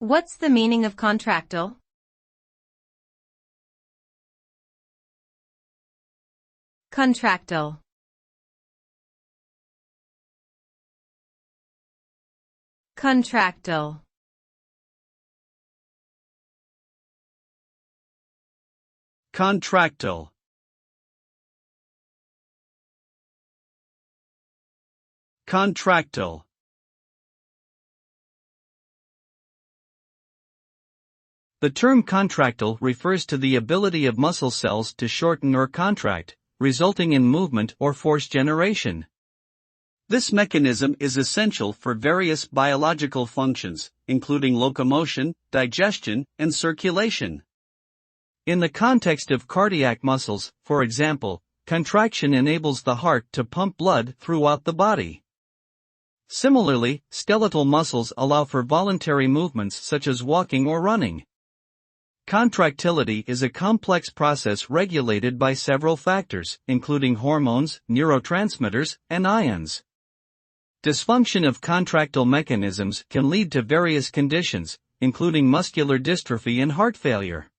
What's the meaning of contractile? Contractile. Contractile. Contractile. Contractile. The term contractile refers to the ability of muscle cells to shorten or contract, resulting in movement or force generation. This mechanism is essential for various biological functions, including locomotion, digestion, and circulation. In the context of cardiac muscles, for example, contraction enables the heart to pump blood throughout the body. Similarly, skeletal muscles allow for voluntary movements such as walking or running. Contractility is a complex process regulated by several factors, including hormones, neurotransmitters, and ions. Dysfunction of contractile mechanisms can lead to various conditions, including muscular dystrophy and heart failure.